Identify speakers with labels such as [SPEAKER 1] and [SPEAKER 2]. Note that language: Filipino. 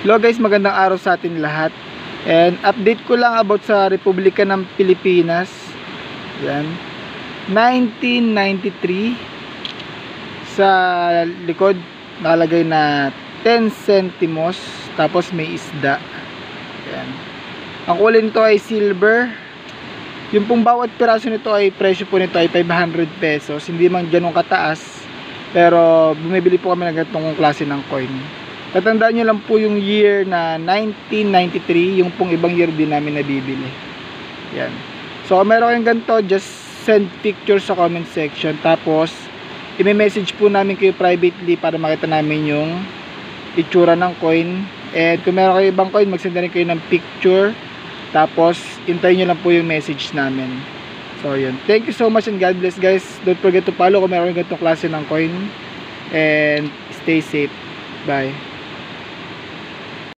[SPEAKER 1] Hello guys, magandang araw sa atin lahat. And update ko lang about sa Republika ng Pilipinas. Yan. 1993. Sa likod nakalagay na 10 centimos. Tapos may isda. Yan. Ang kulay nito ay silver. Yung pong bawat piraso nito ay presyo po nito ay 500 pesos. Hindi man ganun kataas. Pero bumibili po kami ng ganitong klase ng coin. Tatandaan nyo lang po yung year na 1993, yung pong ibang year din namin nabibili. Yan. So kung meron kayong ganito, just send pictures sa comment section. Tapos i-message po namin kayo privately para makita namin yung itsura ng coin. And kung meron kayong ibang coin, magsend na rin kayo ng picture. Tapos hintayin nyo lang po yung message namin. So yun. Thank you so much and God bless guys. Don't forget to follow kung meron kayong ganitong klase ng coin. And stay safe. Bye.